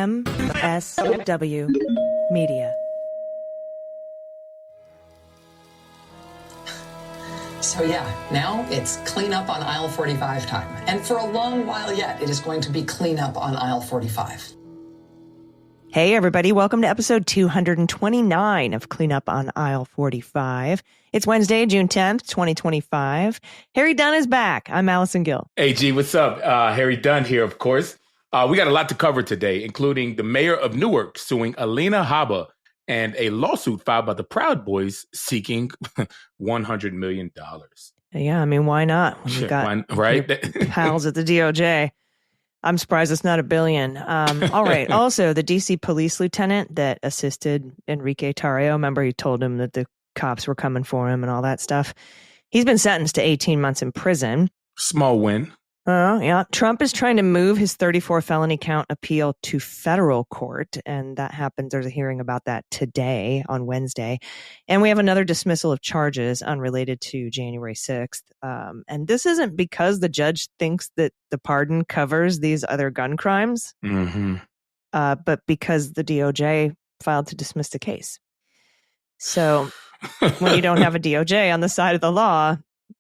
MSW Media. So yeah, now it's clean up on aisle 45 time. And for a long while yet, it is going to be clean up on aisle 45. Hey everybody, welcome to episode 229 of Clean Up on Aisle 45. It's Wednesday, June 10th, 2025. Harry Dunn is back. I'm Allison Gill. Hey G, what's up? Harry Dunn here, of course. We got a lot to cover today, including the mayor of Newark suing Alina Habba and a lawsuit filed by the Proud Boys seeking $100 million. Yeah, I mean, why not? When you got your pals at the DOJ. I'm surprised it's not $1 billion. All right. Also, the DC police lieutenant that assisted Enrique Tarrio, remember he told him that the cops were coming for him and all that stuff. He's been sentenced to 18 months in prison. Small win. Yeah. Trump is trying to move his 34 felony count appeal to federal court. And that happens. There's a hearing about that today on Wednesday. And we have another dismissal of charges unrelated to January 6th. And this isn't because the judge thinks that the pardon covers these other gun crimes, but because the DOJ filed to dismiss the case. So when you don't have a DOJ on the side of the law,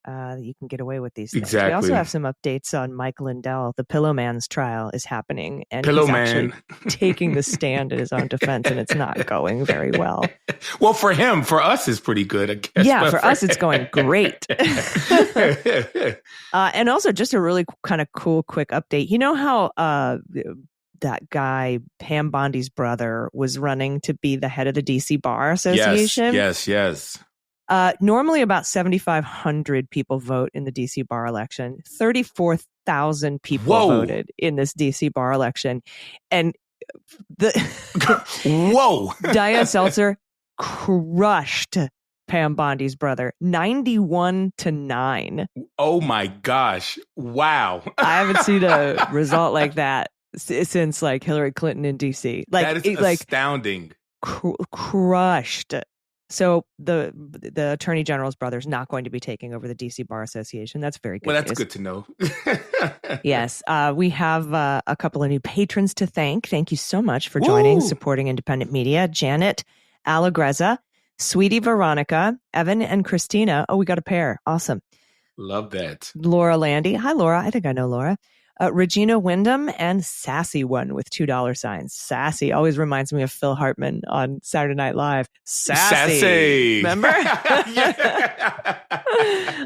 you can get away with these things. Exactly. We also have some updates on Mike Lindell. The Pillow Man's trial is happening, and Pillow he's Man actually taking the stand in his own defense, and it's not going very well. Well, for him, for us, it's pretty good, I guess. Yeah, for us, it's going great. And also, just a really kind of cool, quick update. You know how that guy, Pam Bondi's brother, was running to be the head of the DC Bar Association? Yes. Normally about 7,500 people vote in the DC bar election. 34,000 people voted in this DC bar election. And Diane Seltzer crushed Pam Bondi's brother 91-9. Oh my gosh. Wow. I haven't seen a result like that since like Hillary Clinton in DC. Like, that is astounding. Crushed. So the Attorney General's brother is not going to be taking over the DC Bar Association. That's very good. Well, that's news. good to know. Yes. We have a couple of new patrons to thank. Thank you so much for joining, supporting independent media. Janet Allegrezza, Sweetie Veronica, Evan and Christina. Oh, we got a pair. Awesome. Love that. Laura Landy. Hi, Laura. I think I know Laura. Regina Wyndham and Sassy One with $2 signs. Sassy always reminds me of Phil Hartman on Saturday Night Live. Sassy. Remember?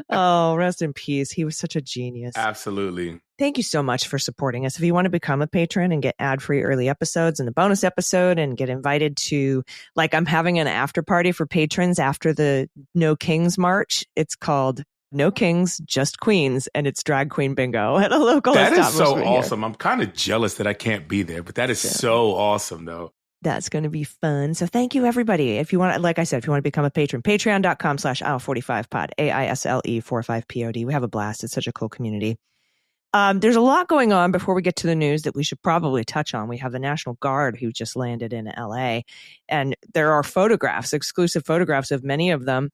Oh, rest in peace. He was such a genius. Absolutely. Thank you so much for supporting us. If you want to become a patron and get ad-free early episodes and the bonus episode and get invited to, like, I'm having an after party for patrons after the No Kings March. It's called No Kings, Just Queens, and it's drag queen bingo at a local establishment. That is so awesome. I'm kind of jealous that I can't be there, but that is so awesome, though. That's going to be fun. So thank you, everybody. If you want, like I said, if you want to become a patron, patreon.com/aisle45pod, AISLE45POD. We have a blast. It's such a cool community. There's a lot going on before we get to the news that we should probably touch on. We have the National Guard who just landed in LA, and there are photographs, exclusive photographs of many of them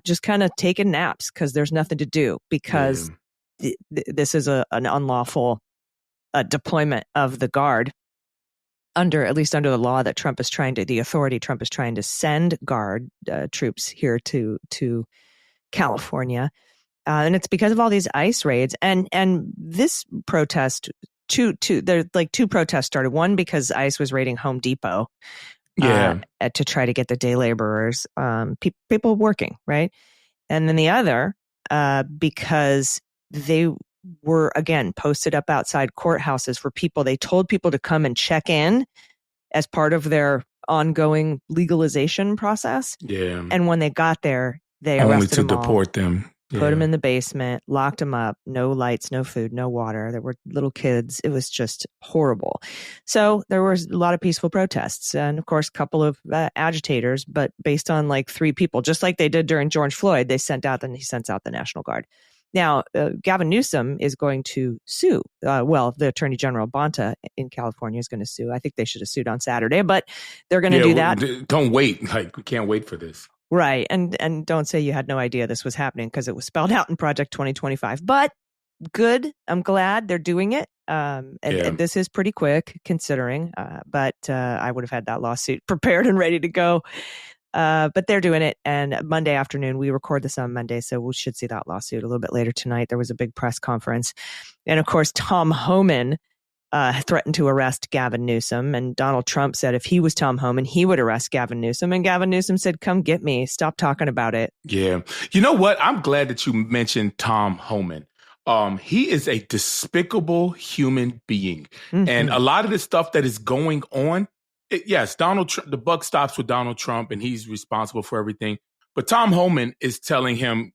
just kind of taking naps because there's nothing to do because this is an unlawful deployment of the Guard at least under the law that Trump is trying to send Guard troops here to California. And it's because of all these ICE raids and this protest, there's like two protests started. One because ICE was raiding Home Depot. To try to get the day laborers, people working, right? And then the other, because they were, again, posted up outside courthouses for people. They told people to come and check in as part of their ongoing legalization process. Yeah. And when they got there, they only arrested to them all. Deport them. Put them in the basement, locked them up, no lights, no food, no water. There were little kids. It was just horrible. So there was a lot of peaceful protests and, of course, a couple of agitators, but based on like 3 people, just like they did during George Floyd, he sends out the National Guard. Now, Gavin Newsom is going to sue. The Attorney General Bonta in California is going to sue. I think they should have sued on Saturday, but they're going to do that. Don't wait. Like, we can't wait for this. Right. And don't say you had no idea this was happening because it was spelled out in Project 2025. But good. I'm glad they're doing it. And this is pretty quick considering, but I would have had that lawsuit prepared and ready to go. But they're doing it. And Monday afternoon, we record this on Monday, so we should see that lawsuit a little bit later tonight. There was a big press conference. And of course, Tom Homan threatened to arrest Gavin Newsom. And Donald Trump said if he was Tom Homan, he would arrest Gavin Newsom. And Gavin Newsom said, come get me. Stop talking about it. Yeah. You know what? I'm glad that you mentioned Tom Homan. He is a despicable human being. Mm-hmm. And a lot of the stuff that is going on, yes, the buck stops with Donald Trump and he's responsible for everything. But Tom Homan is telling him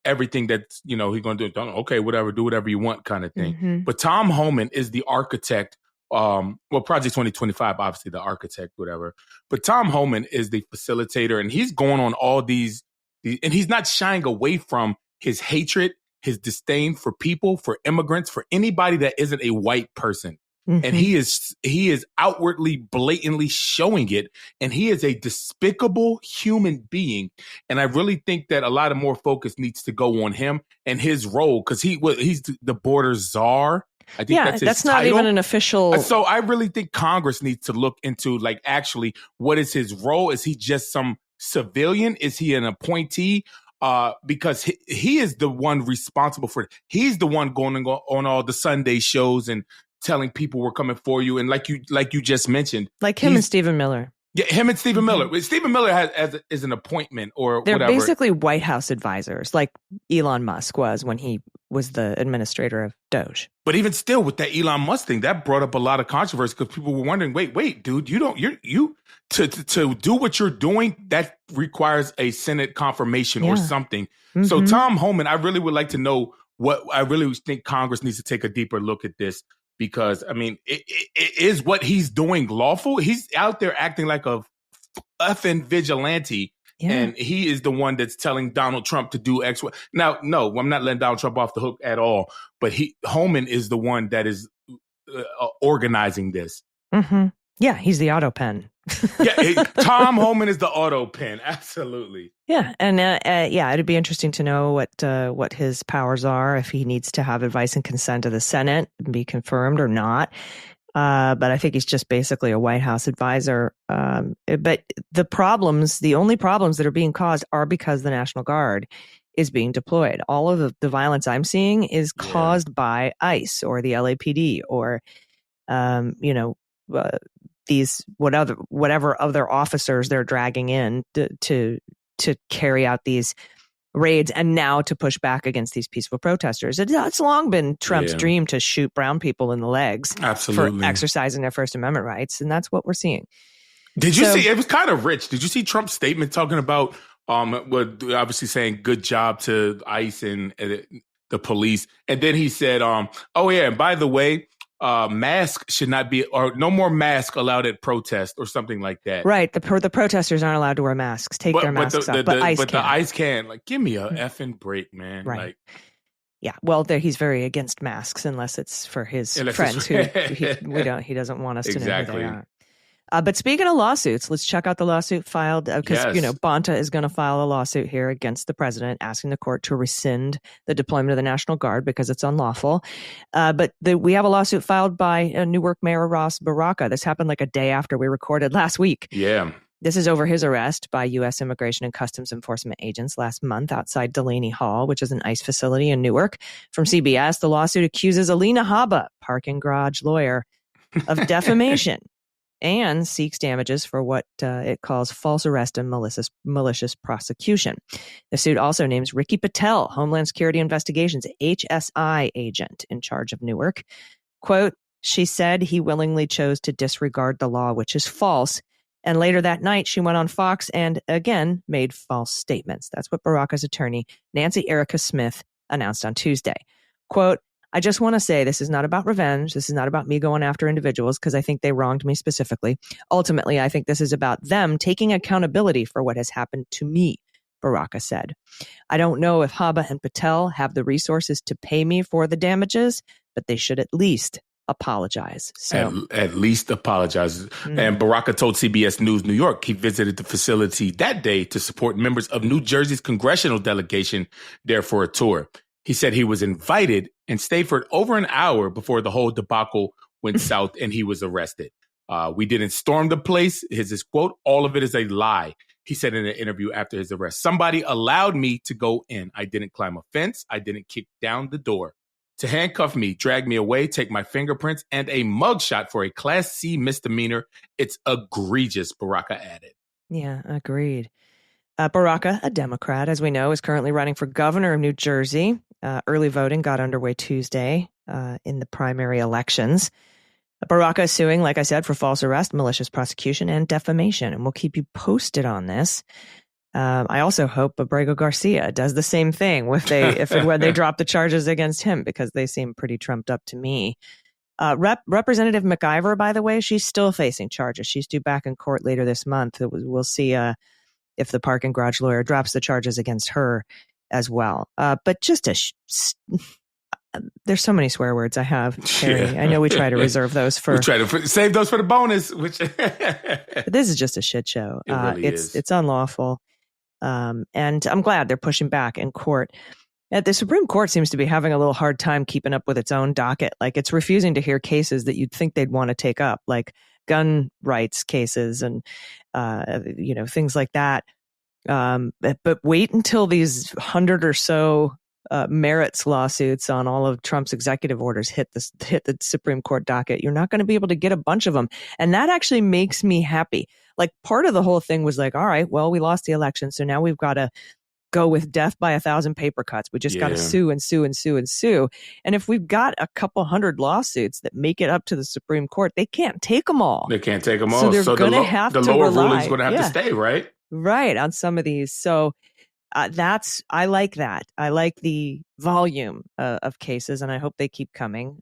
everything that's, he's going to do. Okay, whatever, do whatever you want kind of thing. Mm-hmm. But Tom Homan is the architect. Project 2025, obviously the architect, whatever. But Tom Homan is the facilitator and he's going on all these and he's not shying away from his hatred, his disdain for people, for immigrants, for anybody that isn't a white person. Mm-hmm. And he is outwardly, blatantly showing it. And he is a despicable human being. And I really think that a lot of more focus needs to go on him and his role, because he's the border czar. I think that's his not title. Even an official. So I really think Congress needs to look into, actually, what is his role? Is he just some civilian? Is he an appointee? Because he is the one responsible for it. He's the one going on all the Sunday shows and telling people we're coming for you. And like you just mentioned, like him and Stephen Miller. Yeah, him and Stephen Miller. Stephen Miller is an appointment or They're whatever. They're basically White House advisors, like Elon Musk was when he was the administrator of Doge. But even still, with that Elon Musk thing, that brought up a lot of controversy because people were wondering, wait, dude, to do what you're doing, that requires a Senate confirmation or something. Mm-hmm. So Tom Homan, I really would like to know I really think Congress needs to take a deeper look at this. Because, I mean, it is what he's doing lawful? He's out there acting like a effing vigilante. Yeah. And he is the one that's telling Donald Trump to do X. Now, no, I'm not letting Donald Trump off the hook at all. But Homan is the one that is organizing this. Mm-hmm. Yeah, he's the auto pen. Tom Homan is the auto pen. Absolutely. Yeah. And it'd be interesting to know what his powers are, if he needs to have advice and consent of the Senate and be confirmed or not. But I think he's just basically a White House advisor. But the only problems that are being caused are because the National Guard is being deployed. All of the violence I'm seeing is caused by ICE or the LAPD or, these whatever other officers they're dragging in to carry out these raids and now to push back against these peaceful protesters. It's long been Trump's dream to shoot brown people in the legs for exercising their First Amendment rights, and that's what we're seeing. Did you see? It was kind of rich. Did you see Trump's statement talking about obviously saying good job to ICE and the police, and then he said, and by the way, mask should not be, or no more mask allowed at protest or something like that. Right. The protesters aren't allowed to wear masks. Take their masks off. But ICE can. The ICE can. Like, give me a effing break, man. Right. Yeah. Well, he's very against masks unless it's for his friends who he doesn't want us to know who they are. But speaking of lawsuits, let's check out the lawsuit filed because, Bonta is going to file a lawsuit here against the president, asking the court to rescind the deployment of the National Guard because it's unlawful. But we have a lawsuit filed by Newark Mayor Ras Baraka. This happened like a day after we recorded last week. Yeah. This is over his arrest by U.S. Immigration and Customs Enforcement agents last month outside Delaney Hall, which is an ICE facility in Newark. From CBS, the lawsuit accuses Alina Habba, parking garage lawyer, of defamation. And seeks damages for what it calls false arrest and malicious prosecution. The suit also names Ricky Patel, Homeland Security Investigations HSI agent in charge of Newark. Quote, she said he willingly chose to disregard the law, which is false. And later that night, she went on Fox and again made false statements. That's what Baraka's attorney, Nancy Erica Smith, announced on Tuesday. Quote, I just want to say this is not about revenge. This is not about me going after individuals because I think they wronged me specifically. Ultimately, I think this is about them taking accountability for what has happened to me, Baraka said. I don't know if Habba and Patel have the resources to pay me for the damages, but they should at least apologize. So at least apologize. Mm-hmm. And Baraka told CBS News New York he visited the facility that day to support members of New Jersey's congressional delegation there for a tour. He said he was invited and stayed for over an hour before the whole debacle went south and he was arrested. We didn't storm the place. His quote, all of it is a lie. He said in an interview after his arrest, somebody allowed me to go in. I didn't climb a fence. I didn't kick down the door. To handcuff me, drag me away, take my fingerprints, and a mugshot for a Class C misdemeanor. It's egregious, Baraka added. Yeah, agreed. Baraka, a Democrat, as we know, is currently running for governor of New Jersey. Early voting got underway Tuesday in the primary elections. Baraka is suing, like I said, for false arrest, malicious prosecution, and defamation, and we'll keep you posted on this. I also hope Abrego Garcia does the same thing when they drop the charges against him, because they seem pretty trumped up to me. Representative McIver, by the way, she's still facing charges. She's due back in court later this month. We'll see if the parking garage lawyer drops the charges against her as well. But just there's so many swear words I have, Harry. Yeah. I know we try to reserve those for... We try to save those for the bonus. But this is just a shit show. It really is. It's unlawful. And I'm glad they're pushing back in court. The Supreme Court seems to be having a little hard time keeping up with its own docket. Like, it's refusing to hear cases that you'd think they'd want to take up, like gun rights cases and, things like that. But wait until these 100 or so merits lawsuits on all of Trump's executive orders hit the Supreme Court docket. You're not going to be able to get a bunch of them. And that actually makes me happy. Like, part of the whole thing was like, all right, well, we lost the election, so now we've got to go with death by 1,000 paper cuts. We just got to sue and sue and sue and sue. And if we've got a couple hundred lawsuits that make it up to the Supreme Court, they can't take them all. They can't take them all. So they're going to have to the lower rely, ruling's going to have to stay, right? Right, on some of these. So I like that. I like the volume of cases, and I hope they keep coming.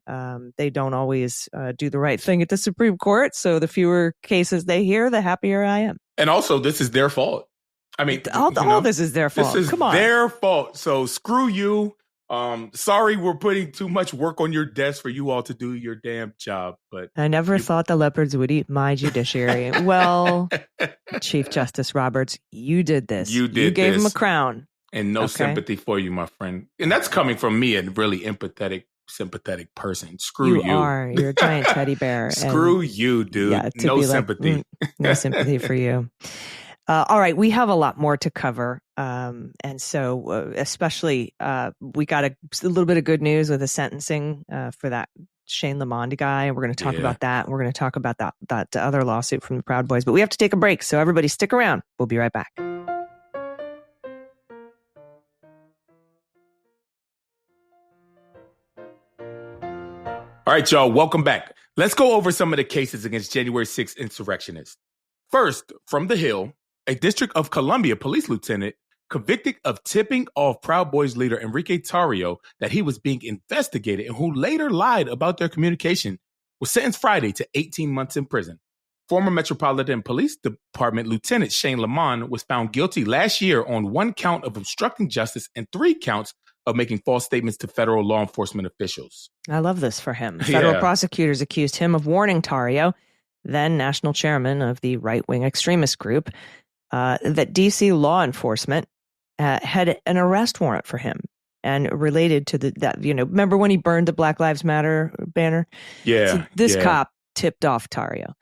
They don't always do the right thing at the Supreme Court, so the fewer cases they hear, the happier I am. And also, this is their fault. I mean, all this is their fault. This is Come on. their fault. So screw you. Sorry, we're putting too much work on your desk for you all to do your damn job. But I never thought the leopards would eat my judiciary. Well, Chief Justice Roberts, you did this. You gave him a crown. And no sympathy for you, my friend. And that's coming from me, a really sympathetic person. Screw you. You're a giant teddy bear. Screw you, dude. Yeah, no sympathy. No sympathy for you. All right, we have a lot more to cover. And so especially we got a little bit of good news with the sentencing for that Shane Lamond guy. We're going to talk about that. We're going to talk about that other lawsuit from the Proud Boys. But we have to take a break. So everybody stick around. We'll be right back. All right, y'all, welcome back. Let's go over some of the cases against January 6th insurrectionists. First, from the Hill, a District of Columbia police lieutenant convicted of tipping off Proud Boys leader Enrique Tarrio that he was being investigated and who later lied about their communication was sentenced Friday to 18 months in prison. Former Metropolitan Police Department Lieutenant Shane Lamond was found guilty last year on 1 count of obstructing justice and 3 counts of making false statements to federal law enforcement officials. I love this for him. Federal prosecutors accused him of warning Tarrio, then national chairman of the right-wing extremist group, that D.C. law enforcement had an arrest warrant for him and related to remember when he burned the Black Lives Matter banner? Yeah. So this cop tipped off Tarrio.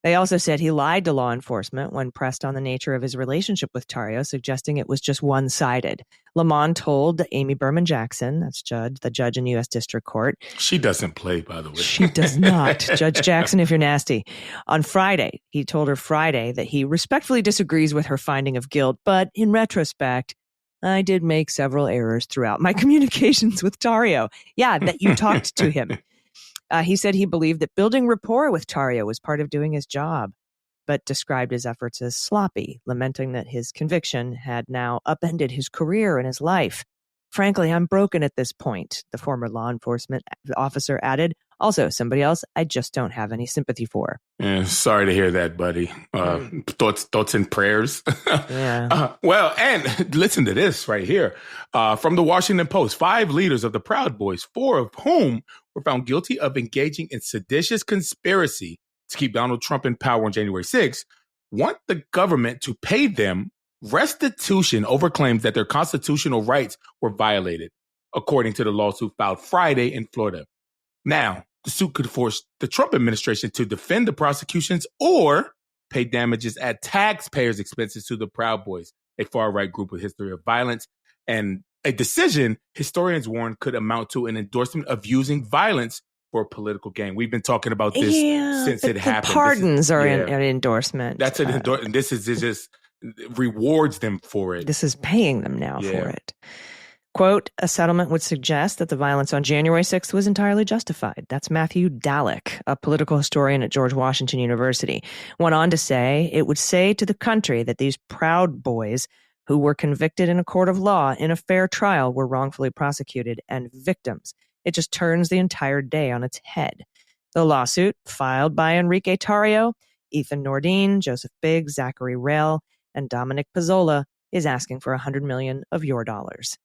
They also said he lied to law enforcement when pressed on the nature of his relationship with Tarrio, suggesting it was just one-sided. Lamond told Amy Berman Jackson, that's the judge in U.S. District Court. She doesn't play, by the way. She does not. Judge Jackson, if you're nasty. On Friday, he told her that he respectfully disagrees with her finding of guilt, but in retrospect, I did make several errors throughout my communications with Tarrio. Yeah, that you talked to him. He said he believed that building rapport with Tarrio was part of doing his job, but described his efforts as sloppy, lamenting that his conviction had now upended his career and his life. Frankly, I'm broken at this point, the former law enforcement officer added. Also, somebody else I just don't have any sympathy for. Yeah, sorry to hear that, buddy. Thoughts and prayers. Yeah. Well, and listen to this right here. From the Washington Post, 5 leaders of the Proud Boys, 4 of whom were found guilty of engaging in seditious conspiracy to keep Donald Trump in power on January 6th, want the government to pay them restitution over claims that their constitutional rights were violated. according to the lawsuit filed Friday in Florida. Now, the suit could force the Trump administration to defend the prosecutions or pay damages at taxpayers' expenses to the Proud Boys, a far-right group with history of violence. And a decision, historians warn, could amount to an endorsement of using violence for political gain. We've been talking about this since it happened. The pardons are an endorsement. That's an endorsement. This is just rewards them for it. This is paying them now for it. Quote, a settlement would suggest that the violence on January 6th was entirely justified. That's Matthew Dalek, a political historian at George Washington University. Went on to say, it would say to the country that these Proud Boys who were convicted in a court of law in a fair trial were wrongfully prosecuted and victims. It just turns the entire day on its head. The lawsuit, filed by Enrique Tarrio, Ethan Nordine, Joseph Biggs, Zachary Rail, and Dominic Pizzola, is asking for $100 million of your dollars.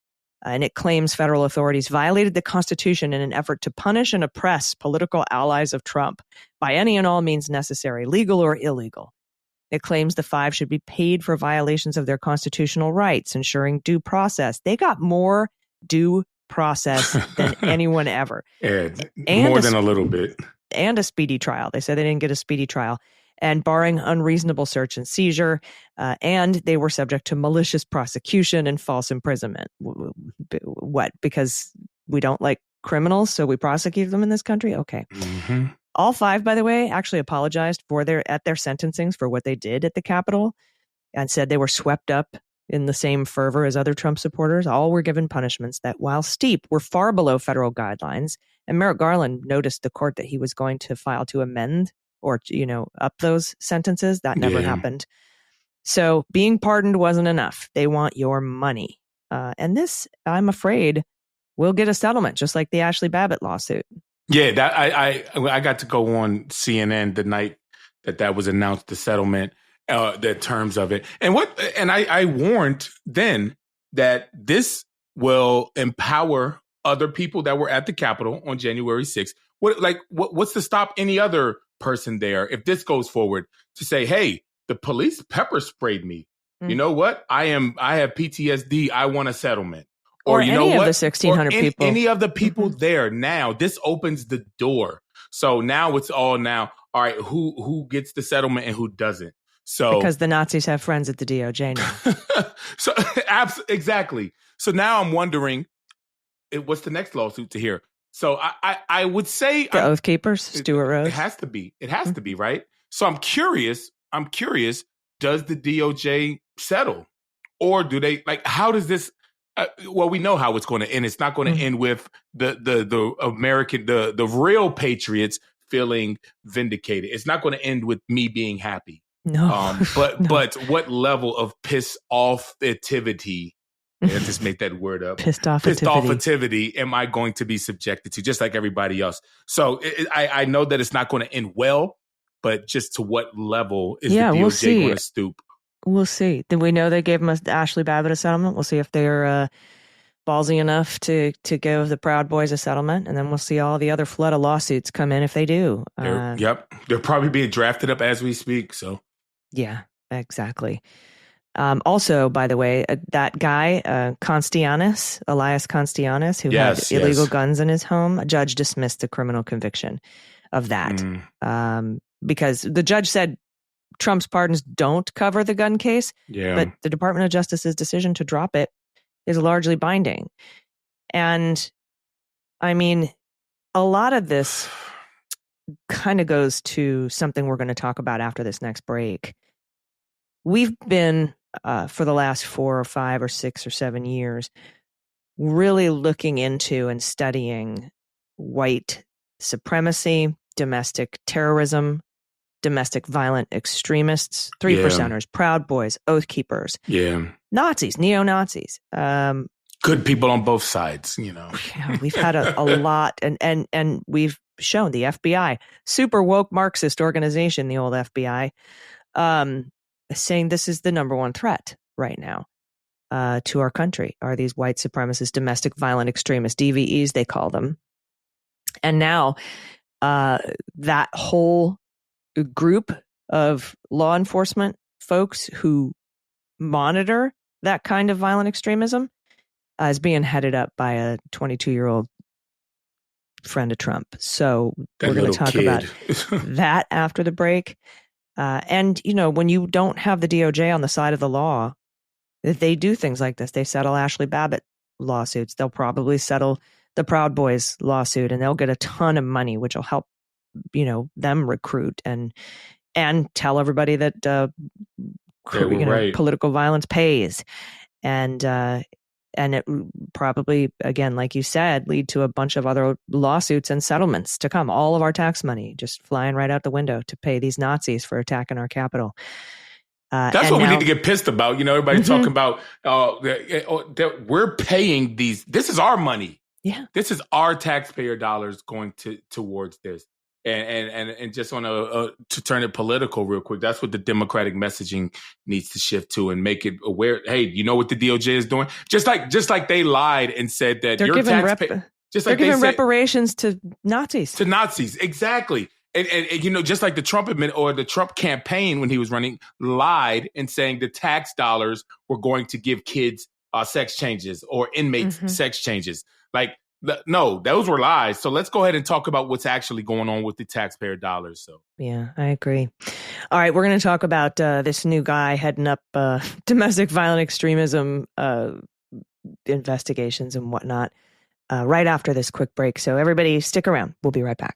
And it claims federal authorities violated the Constitution in an effort to punish and oppress political allies of Trump by any and all means necessary, legal or illegal. It claims the five should be paid for violations of their constitutional rights, ensuring due process. They got more due process than anyone ever. And more than a little bit. And a speedy trial. They said they didn't get a speedy trial. And barring unreasonable search and seizure, and they were subject to malicious prosecution and false imprisonment. What? Because we don't like criminals, so we prosecute them in this country? Okay. Mm-hmm. All five, by the way, actually apologized at their sentencings for what they did at the Capitol and said they were swept up in the same fervor as other Trump supporters. All were given punishments that, while steep, were far below federal guidelines. And Merrick Garland noticed the court that he was going to file to amend or, up those sentences. That never happened. So being pardoned wasn't enough. They want your money. And this, I'm afraid, will get a settlement, just like the Ashley Babbitt lawsuit. Yeah, that I got to go on CNN the night that was announced, the settlement, the terms of it. And I warned then that this will empower other people that were at the Capitol on January 6th. What's to stop any other person there, if this goes forward, to say, hey, the police pepper sprayed me. You know what? I have PTSD. I want a settlement. Or you know what? Of the 1,600 people. Any of the people there now, this opens the door. So now it's all now, all right, who gets the settlement and who doesn't? So because the Nazis have friends at the DOJ now. So exactly. So now I'm wondering, what's the next lawsuit to hear? So I would say the Oath Keepers, Stuart Rose. It has to be. It has to be, right? So I'm curious, does the DOJ settle? Or do they, how does this, well, we know how it's going to end. It's not going to end with the American, the real patriots feeling vindicated. It's not going to end with me being happy. No. But what level of piss off-ativity, let's just make that word up. Pissed off-ativity am I going to be subjected to, just like everybody else? So I know that it's not going to end well, but just to what level is the DOJ going to stoop? We'll see. Then we know they gave Ashley Babbitt a settlement. We'll see if they're ballsy enough to give the Proud Boys a settlement, and then we'll see all the other flood of lawsuits come in if they do. They're probably being drafted up as we speak. So yeah, exactly. Also, by the way, that guy Costianes, Elias Costianes, who had illegal guns in his home, a judge dismissed the criminal conviction of that because the judge said Trump's pardons don't cover the gun case, but the Department of Justice's decision to drop it is largely binding. And I mean, a lot of this kind of goes to something we're going to talk about after this next break. We've been, for the last 4 or 5 or 6 or 7 years, really looking into and studying white supremacy, domestic terrorism, domestic violent extremists, 3%ers, Proud Boys, Oath Keepers, Nazis, neo-Nazis. Good people on both sides, We've had a lot, and we've shown the FBI, super woke Marxist organization, the old FBI, saying this is the number one threat right now to our country, are these white supremacist, domestic violent extremists, DVEs, they call them. And now that whole group of law enforcement folks who monitor that kind of violent extremism is being headed up by a 22-year-old friend of Trump. So we're going to talk about that after the break. And, when you don't have the DOJ on the side of the law, if they do things like this, they settle Ashley Babbitt lawsuits. They'll probably settle the Proud Boys lawsuit, and they'll get a ton of money, which will help, them recruit and tell everybody that political violence pays. And it probably, again, like you said, lead to a bunch of other lawsuits and settlements to come. All of our tax money just flying right out the window to pay these Nazis for attacking our Capitol. That's what we need to get pissed about. Everybody's talking about that we're paying these. This is our money. Yeah, this is our taxpayer dollars going towards this. And just on to turn it political real quick, that's what the Democratic messaging needs to shift to and make it aware. Hey, you know what the DOJ is doing? Just like they lied and said that they're giving reparations to Nazis. To Nazis, exactly. And just like the Trump or the Trump campaign when he was running lied and saying the tax dollars were going to give kids sex changes or inmates sex changes. No, those were lies. So let's go ahead and talk about what's actually going on with the taxpayer dollars. So yeah, I agree. All right, we're going to talk about this new guy heading up domestic violent extremism investigations and whatnot right after this quick break. So everybody stick around. We'll be right back.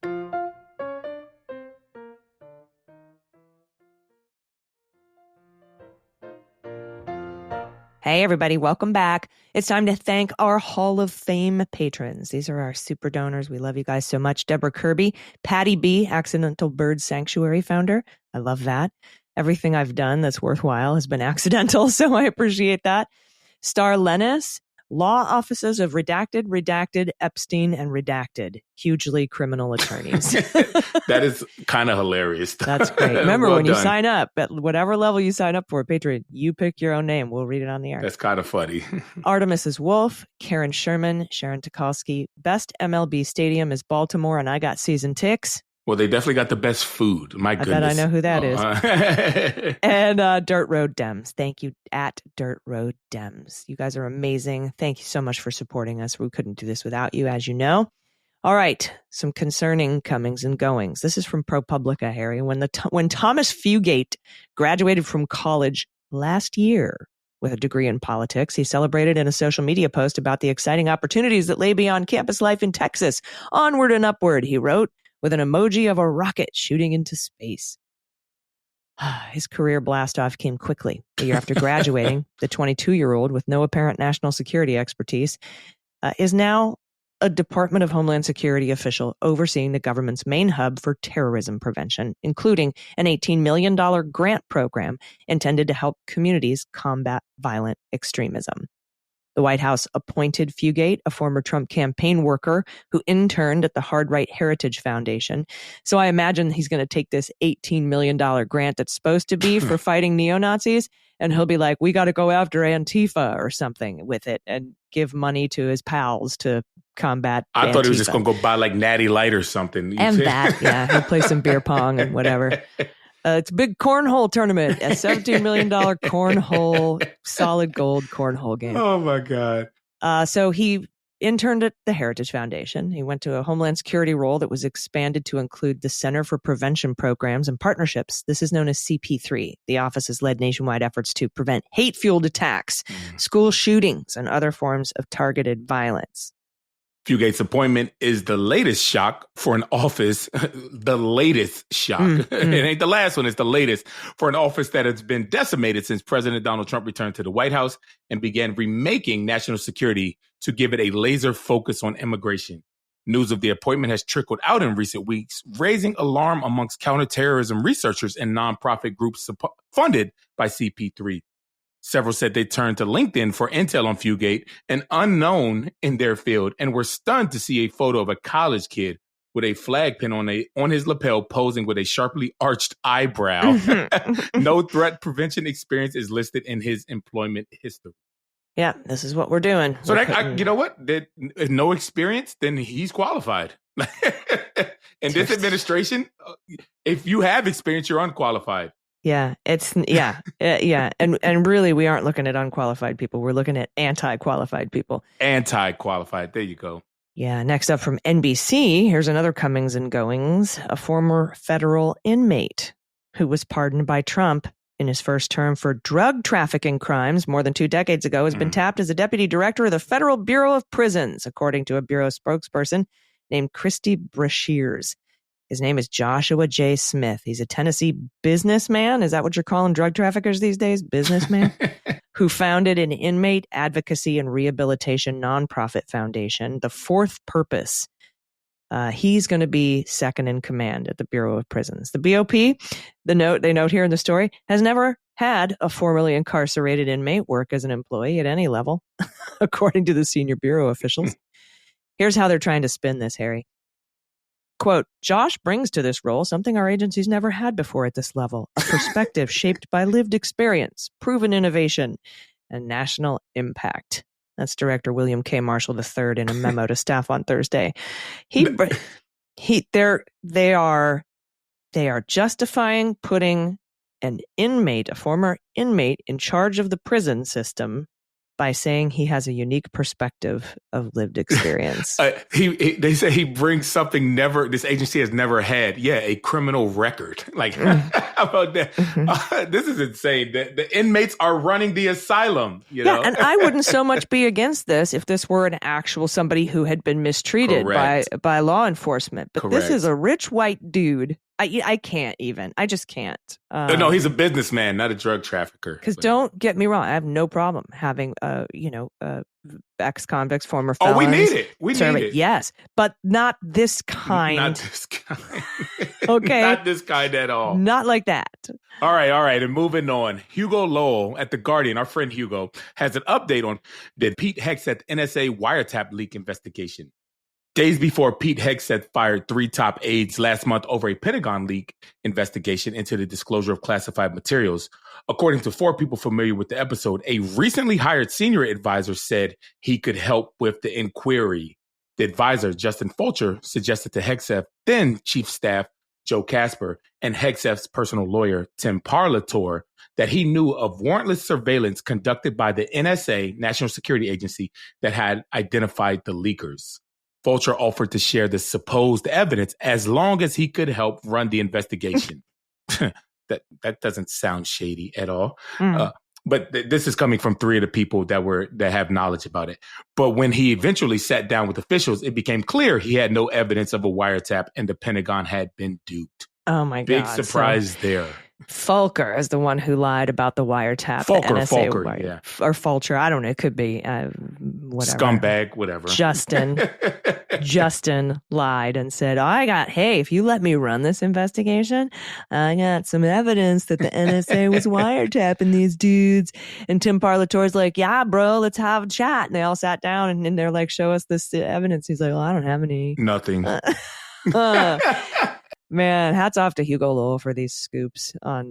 Hey, everybody, welcome back. It's time to thank our Hall of Fame patrons. These are our super donors. We love you guys so much. Deborah Kirby, Patty B., Accidental Bird Sanctuary founder. I love that. Everything I've done that's worthwhile has been accidental, so I appreciate that. Star Lennis, law offices of Redacted, Epstein, and Redacted, hugely criminal attorneys. That is kind of hilarious. That's great. Remember, when you sign up, at whatever level you sign up for, Patreon, you pick your own name. We'll read it on the air. That's kind of funny. Artemis Wolf, Karen Sherman, Sharon Tukolsky. Best MLB stadium is Baltimore, and I got season ticks. Well, they definitely got the best food. My goodness. I bet I know who that is. And Dirt Road Dems. Thank you, at Dirt Road Dems. You guys are amazing. Thank you so much for supporting us. We couldn't do this without you, as you know. All right, some concerning comings and goings. This is from ProPublica, Harry. When Thomas Fugate graduated from college last year with a degree in politics, he celebrated in a social media post about the exciting opportunities that lay beyond campus life in Texas. Onward and upward, he wrote, with an emoji of a rocket shooting into space. His career blast-off came quickly. A year after graduating, the 22-year-old with no apparent national security expertise is now a Department of Homeland Security official overseeing the government's main hub for terrorism prevention, including an $18 million grant program intended to help communities combat violent extremism. The White House appointed Fugate, a former Trump campaign worker who interned at the Hard Right Heritage Foundation. So I imagine he's going to take this $18 million grant that's supposed to be for fighting neo-Nazis, and he'll be like, we got to go after Antifa or something with it and give money to his pals to combat I Antifa. thought he was just going to go buy like Natty Light or something. And that, yeah. He'll play some beer pong and whatever. It's a big cornhole tournament, a $17 million cornhole, solid gold cornhole game. Oh, my God. So he interned at the Heritage Foundation. He went to a Homeland Security role that was expanded to include the Center for Prevention Programs and Partnerships. This is known as CP3. The office has led nationwide efforts to prevent hate-fueled attacks, school shootings, and other forms of targeted violence. Fugate's appointment is the latest shock for an office, the latest shock. It ain't the last one, it's the latest for an office that has been decimated since President Donald Trump returned to the White House and began remaking national security to give it a laser focus on immigration. News of the appointment has trickled out in recent weeks, raising alarm amongst counterterrorism researchers and nonprofit groups funded by CP3. Several said they turned to LinkedIn for intel on Fugate, an unknown in their field, and were stunned to see a photo of a college kid with a flag pin on his lapel posing with a sharply arched eyebrow. No threat prevention experience is listed in his employment history. Yeah, this is what we're doing. So you know what? No experience, then he's qualified. In this administration, if you have experience, you're unqualified. Yeah, and really, we aren't looking at unqualified people. We're looking at anti-qualified people. Anti-qualified. There you go. Yeah. Next up from NBC, here's another comings and goings. A former federal inmate who was pardoned by Trump in his first term for drug trafficking crimes more than 2 decades ago has been tapped as a deputy director of the Federal Bureau of Prisons, according to a bureau spokesperson named Christy Brashears. His name is Joshua J. Smith. He's a Tennessee businessman. Is that what you're calling drug traffickers these days? Businessman? Who founded an inmate advocacy and rehabilitation nonprofit foundation, The Fourth Purpose. He's going to be second in command at the Bureau of Prisons. The BOP, they note here in the story, has never had a formerly incarcerated inmate work as an employee at any level, according to the senior bureau officials. Here's how they're trying to spin this, Harry. Quote, Josh brings to this role something our agency's never had before at this level, a perspective shaped by lived experience, proven innovation, and national impact. That's Director William K. Marshall III in a memo to staff on Thursday. They are justifying putting a former inmate in charge of the prison system by saying he has a unique perspective of lived experience. They say he brings something this agency has never had. Yeah, a criminal record. Like, how about that? This is insane. The inmates are running the asylum. You know? And I wouldn't so much be against this if this were an actual somebody who had been mistreated by law enforcement. But This is a rich white dude. I can't even. I just can't. No, he's a businessman, not a drug trafficker. Because don't get me wrong, I have no problem having, ex-convicts, former felons. Oh, we need it. We need it. Yes, but not this kind. Not this kind. Okay. Not this kind at all. Not like that. All right. And moving on. Hugo Lowell at The Guardian, our friend Hugo, has an update on the Pete Hegseth NSA wiretap leak investigation. Days before Pete Hegseth fired 3 top aides last month over a Pentagon leak investigation into the disclosure of classified materials. According to 4 people familiar with the episode, a recently hired senior advisor said he could help with the inquiry. The advisor, Justin Fulcher, suggested to Hegseth then Chief Staff Joe Casper and Hegseth's personal lawyer, Tim Parlator, that he knew of warrantless surveillance conducted by the NSA, National Security Agency, that had identified the leakers. Fulcher offered to share the supposed evidence as long as he could help run the investigation. That doesn't sound shady at all. But this is coming from 3 of the people that have knowledge about it. But when he eventually sat down with officials, it became clear he had no evidence of a wiretap and the Pentagon had been duped. Oh my God. Big surprise there. Fulcher is the one who lied about the wiretap. Fulcher, yeah. Or Fulcher. I don't know. It could be whatever. Scumbag, whatever. Justin lied and said, hey, if you let me run this investigation, I got some evidence that the NSA was wiretapping these dudes. And Tim Parlator's like, yeah, bro, let's have a chat. And they all sat down and they're like, show us this evidence. He's like, well, I don't have any. Nothing. Man, hats off to Hugo Lowell for these scoops on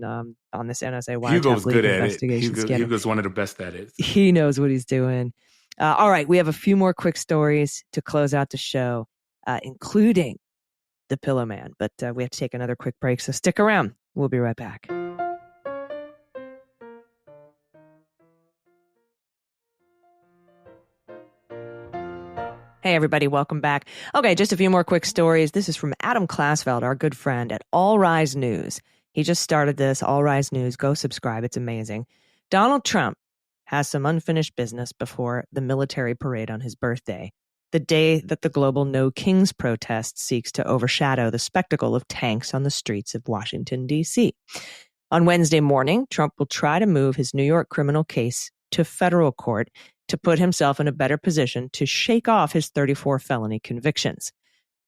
this NSA wiretap. Hugo's good at it. Investigation Hugo's one of the best at it. He knows what he's doing. All right, we have a few more quick stories to close out the show, including the Pillow Man. But we have to take another quick break, so stick around. We'll be right back. Hey, everybody, welcome back. Okay, just a few more quick stories. This is from Adam Klasfeld, our good friend at All Rise News. He just started this, All Rise News. Go subscribe. It's amazing. Donald Trump has some unfinished business before the military parade on his birthday, the day that the global No Kings protest seeks to overshadow the spectacle of tanks on the streets of Washington, D.C. On Wednesday morning, Trump will try to move his New York criminal case to federal court to put himself in a better position to shake off his 34 felony convictions.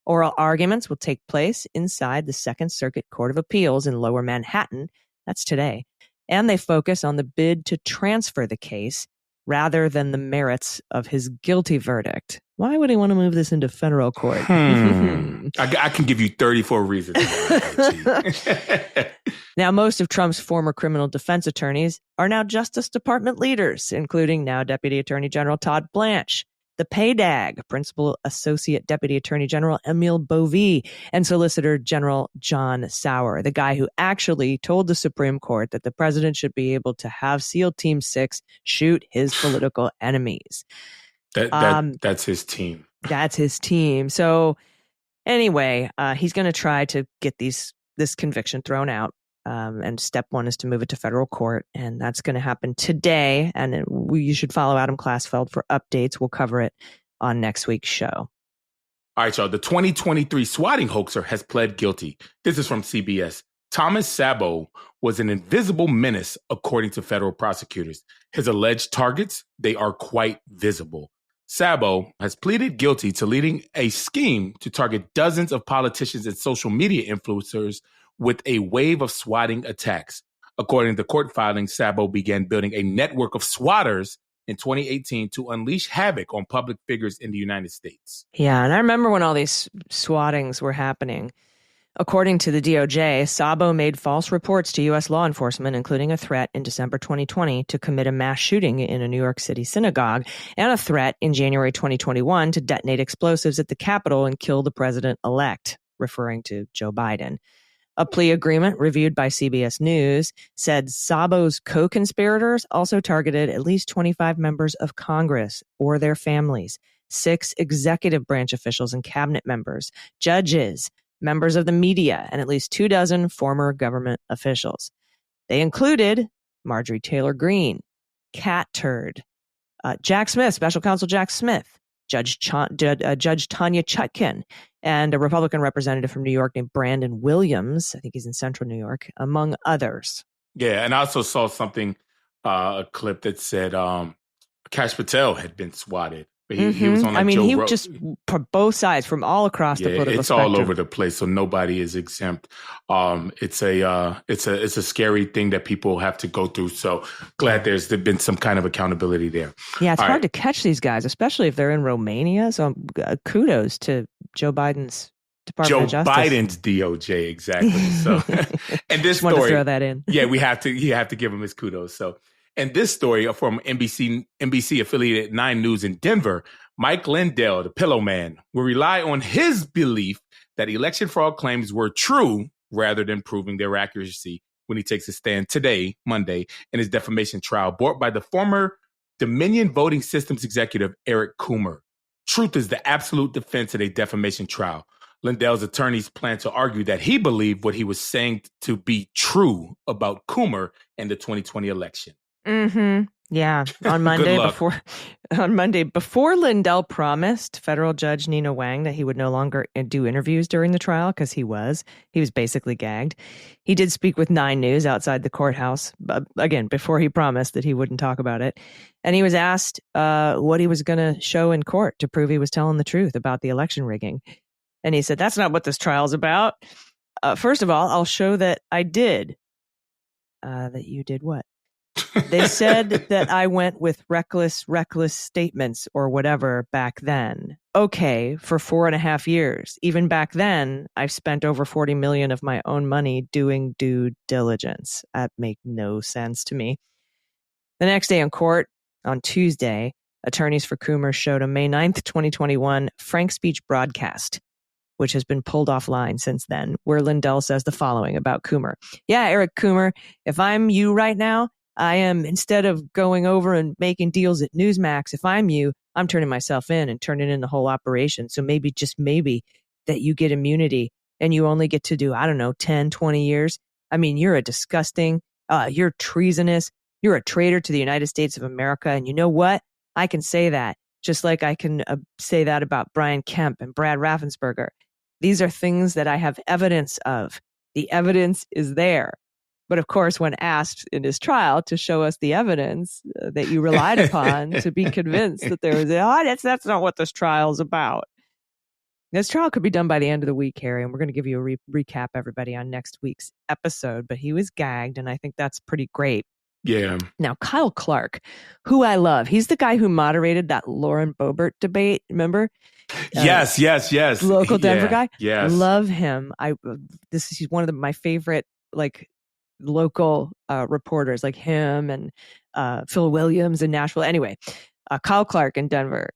Oral arguments will take place inside the Second Circuit Court of Appeals in Lower Manhattan. That's today. And they focus on the bid to transfer the case rather than the merits of his guilty verdict. Why would he want to move this into federal court? I can give you 34 reasons. Now, most of Trump's former criminal defense attorneys are now Justice Department leaders, including now Deputy Attorney General Todd Blanche. the PAYDAG, Principal Associate Deputy Attorney General Emile Bovee, and Solicitor General John Sauer, the guy who actually told the Supreme Court that the president should be able to have SEAL Team 6 shoot his political enemies. That's his team. That's his team. So anyway, he's going to try to get this conviction thrown out. And step one is to move it to federal court. And that's going to happen today. And you should follow Adam Klasfeld for updates. We'll cover it on next week's show. All right, y'all. The 2023 swatting hoaxer has pled guilty. This is from CBS. Thomas Sabo was an invisible menace, according to federal prosecutors. His alleged targets, they are quite visible. Sabo has pleaded guilty to leading a scheme to target dozens of politicians and social media influencers with a wave of swatting attacks. According to court filings, Sabo began building a network of swatters in 2018 to unleash havoc on public figures in the United States. Yeah, and I remember when all these swattings were happening. According to the DOJ, Sabo made false reports to U.S. law enforcement, including a threat in December 2020 to commit a mass shooting in a New York City synagogue, and a threat in January 2021 to detonate explosives at the Capitol and kill the president-elect, referring to Joe Biden. A plea agreement reviewed by CBS News said Sabo's co-conspirators also targeted at least 25 members of Congress or their families, 6 executive branch officials and cabinet members, judges, members of the media, and at least 24 former government officials. They included Marjorie Taylor Greene, Cat Turd, Jack Smith, Special Counsel Jack Smith, Judge Tanya Chutkin, and a Republican representative from New York named Brandon Williams. I think he's in central New York, among others. Yeah, and I also saw something, a clip that said Kash Patel had been swatted. But he was on just both sides from all across the political it's spectrum. all over the place, so nobody is exempt. It's a scary thing that people have to go through. So glad there's been some kind of accountability there. Yeah, it's hard to catch these guys, especially if they're in Romania. So kudos to Joe Biden's Department of Justice. Joe Biden's DOJ, exactly. So, and this story, want to throw that in. Yeah, you have to give him his kudos. So. And this story from NBC affiliated 9 News in Denver, Mike Lindell, the Pillow Man, will rely on his belief that election fraud claims were true rather than proving their accuracy when he takes a stand today, Monday, in his defamation trial brought by the former Dominion Voting Systems executive Eric Coomer. Truth is the absolute defense in a defamation trial. Lindell's attorneys plan to argue that he believed what he was saying to be true about Coomer and the 2020 election. Mm-hmm. Yeah. On Monday before Lindell promised federal judge Nina Wang that he would no longer do interviews during the trial because he was basically gagged. He did speak with 9 News outside the courthouse, again, before he promised that he wouldn't talk about it. And he was asked what he was going to show in court to prove he was telling the truth about the election rigging. And he said, that's not what this trial's about. First of all, I'll show that I did. That you did what? They said that I went with reckless statements or whatever back then. Okay, for 4.5 years. Even back then, I've spent over $40 million of my own money doing due diligence. That make no sense to me. The next day in court, on Tuesday, attorneys for Coomer showed a May 9th, 2021 Frank speech broadcast, which has been pulled offline since then, where Lindell says the following about Coomer. Yeah, Eric Coomer, if I'm you right now, I am, instead of going over and making deals at Newsmax, if I'm you, I'm turning myself in and turning in the whole operation. So maybe, just maybe, that you get immunity and you only get to do, 10, 20 years. I mean, you're a disgusting, you're treasonous, you're a traitor to the United States of America. And you know what? I can say that, just like I can say that about Brian Kemp and Brad Raffensperger. These are things that I have evidence of. The evidence is there. But of course, when asked in his trial to show us the evidence that you relied upon to be convinced that there was, that's not what this trial is about. This trial could be done by the end of the week, Harry, and we're going to give you a recap, everybody, on next week's episode. But he was gagged, and I think that's pretty great. Yeah. Now, Kyle Clark, who I love, he's the guy who moderated that Lauren Boebert debate, remember? Yes. Local Denver guy. Yes. Love him. He's one of my favorite, local reporters, like him and Phil Williams in Nashville. Anyway, Kyle Clark in Denver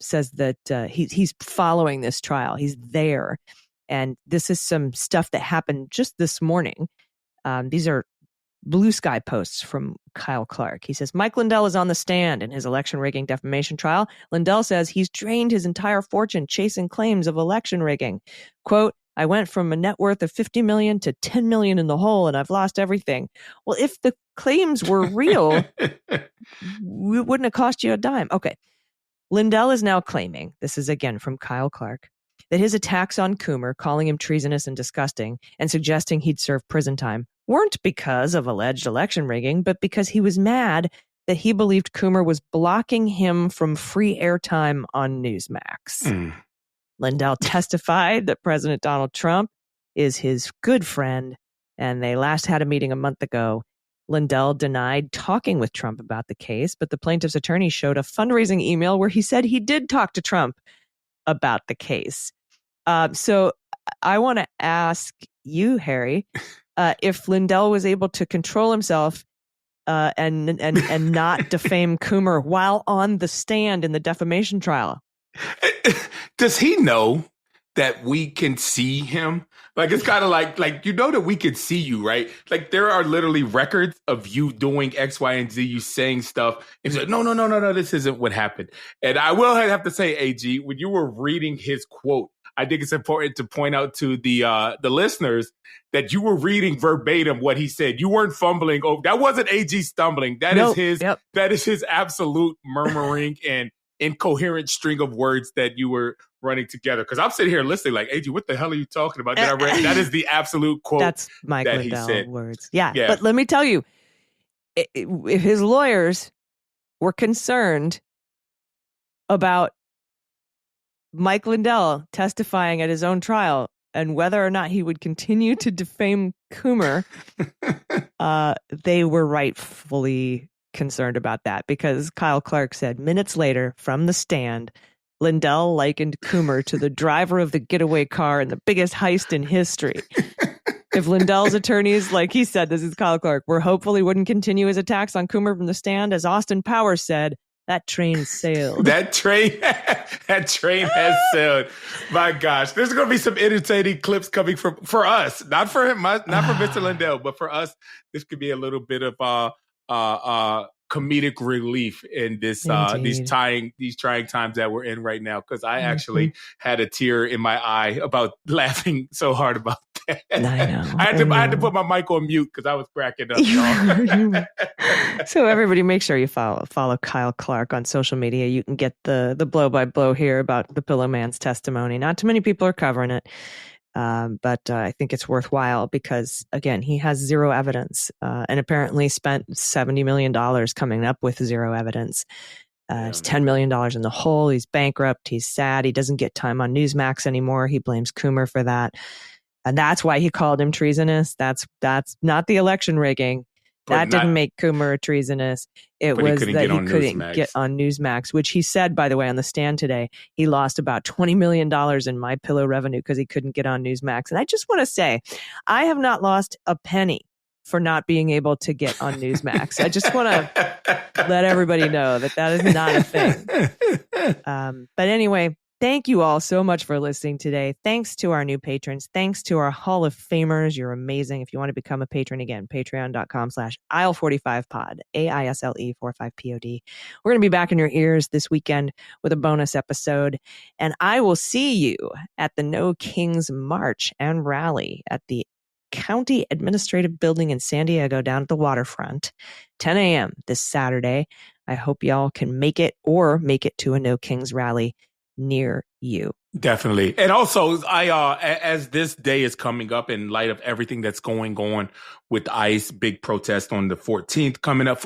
says that he's following this trial. He's there. And this is some stuff that happened just this morning. These are blue sky posts from Kyle Clark. He says, Mike Lindell is on the stand in his election rigging defamation trial. Lindell says he's drained his entire fortune chasing claims of election rigging. Quote, I went from a net worth of $50 million to $10 million in the hole, and I've lost everything. Well, if the claims were real, it wouldn't have cost you a dime. Okay. Lindell is now claiming, this is again from Kyle Clark, that his attacks on Coomer, calling him treasonous and disgusting, and suggesting he'd serve prison time, weren't because of alleged election rigging, but because he was mad that he believed Coomer was blocking him from free airtime on Newsmax. Lindell testified that President Donald Trump is his good friend, and they last had a meeting a month ago. Lindell denied talking with Trump about the case, but the plaintiff's attorney showed a fundraising email where he said he did talk to Trump about the case. So I want to ask you, Harry, if Lindell was able to control himself and not defame Coomer while on the stand in the defamation trial. Does he know that we can see him? Like, it's kind of like, you know that we can see you, right? Like, there are literally records of you doing X, Y, and Z, you saying stuff. And he's like, no, this isn't what happened. And I will have to say, AG, when you were reading his quote, I think it's important to point out to the listeners that you were reading verbatim what he said. You weren't fumbling. Oh, that wasn't AG stumbling. That is his absolute murmuring and incoherent string of words that you were running together. Because I'm sitting here listening like, AG, what the hell are you talking about? That is the absolute quote. That's Mike Lindell words. Yeah. But let me tell you, if his lawyers were concerned about Mike Lindell testifying at his own trial and whether or not he would continue to defame Coomer, they were rightfully concerned about that, because Kyle Clark said minutes later from the stand, Lindell likened Coomer to the driver of the getaway car in the biggest heist in history. If Lindell's attorneys, like he said, this is Kyle Clark, were hopeful he wouldn't continue his attacks on Coomer from the stand, as Austin Powers said, that train sailed. That train has sailed. My gosh, there's going to be some entertaining clips coming for us, not for him, not for Mr. Lindell, but for us. This could be a little bit of comedic relief in this these trying times that we're in right now. Because I actually had a tear in my eye about laughing so hard about that. I know. I had to put my mic on mute because I was cracking up. So everybody, make sure you follow Kyle Clark on social media. You can get the blow by blow here about the Pillow Man's testimony. Not too many people are covering it. But I think it's worthwhile because, again, he has zero evidence and apparently spent $70 million coming up with zero evidence. He's $10 million in the hole. He's bankrupt. He's sad. He doesn't get time on Newsmax anymore. He blames Coomer for that. And that's why he called him treasonous. That's not the election rigging. That didn't make Coomer treasonous. It was that he couldn't get on Newsmax, which he said, by the way, on the stand today, he lost about $20 million in MyPillow revenue because he couldn't get on Newsmax. And I just want to say, I have not lost a penny for not being able to get on Newsmax. I just want to let everybody know that is not a thing. But anyway, thank you all so much for listening today. Thanks to our new patrons. Thanks to our Hall of Famers. You're amazing. If you want to become a patron, again, patreon.com/aisle45pod, AISLE45POD. We're going to be back in your ears this weekend with a bonus episode. And I will see you at the No Kings March and Rally at the County Administrative Building in San Diego down at the waterfront, 10 a.m. this Saturday. I hope y'all can make it or make it to a No Kings rally near you. Definitely. And also, as this day is coming up in light of everything that's going on with ICE, big protest on the 14th coming up,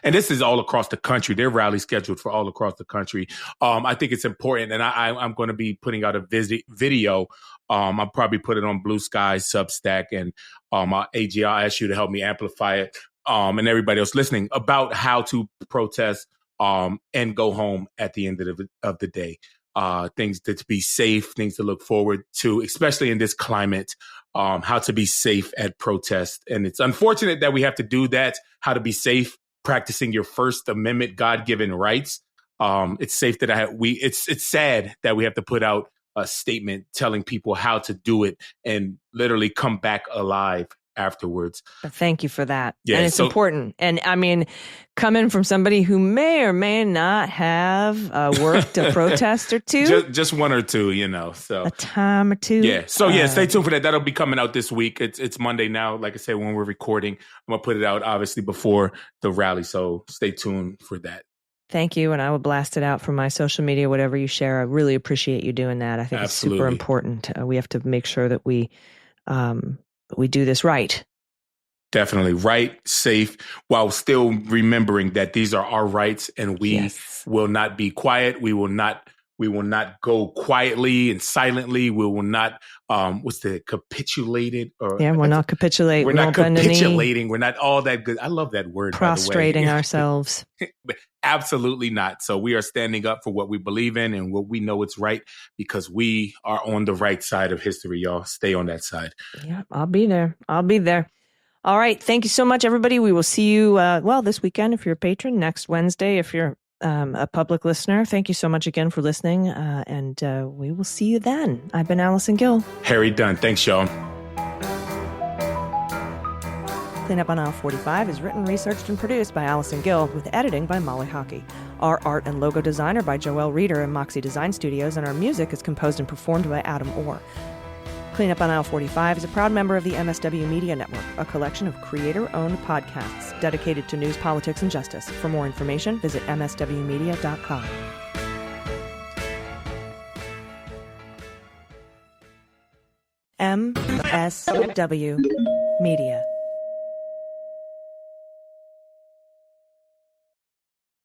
and this is all across the country. Their rally scheduled for all across the country. I think it's important, and I'm going to be putting out a video. I'll probably put it on Blue Sky, Substack, and AG, I'll ask you to help me amplify it, and everybody else listening, about how to protest and go home at the end of the day. Things to be safe, things to look forward to, especially in this climate, how to be safe at protest. And it's unfortunate that we have to do that, how to be safe, practicing your First Amendment God-given rights. It's safe that it's sad that we have to put out a statement telling people how to do it and literally come back alive afterwards. But thank you for that. Yeah, and it's important. And I mean, coming from somebody who may or may not have worked a protest or two. Just one or two, so. A time or two. Yeah. So stay tuned for that. That'll be coming out this week. It's Monday now. Like I said, when we're recording, I'm going to put it out obviously before the rally. So stay tuned for that. Thank you. And I will blast it out from my social media, whatever you share. I really appreciate you doing that. I think It's super important. We have to make sure that we do this right. Definitely right, safe, while still remembering that these are our rights and we will not be quiet. We will not go quietly and silently. We will not, capitulated? We'll not capitulate. We're not capitulating. We're not all that good. I love that word. Prostrating ourselves. Absolutely not. So we are standing up for what we believe in and what we know it's right, because we are on the right side of history, y'all. Stay on that side. Yeah, I'll be there. All right. Thank you so much, everybody. We will see you, this weekend if you're a patron, next Wednesday if you're a public listener. Thank you so much again for listening, and we will see you then. I've been Allison Gill. Harry Dunn. Thanks, y'all. Cleanup on Aisle 45 is written, researched, and produced by Allison Gill, with editing by Molly Hockey. Our art and logo design are by Joelle Reeder and Moxie Design Studios, and our music is composed and performed by Adam Orr. Cleanup on Aisle 45 is a proud member of the MSW Media Network, a collection of creator-owned podcasts dedicated to news, politics, and justice. For more information, visit mswmedia.com. MSW Media.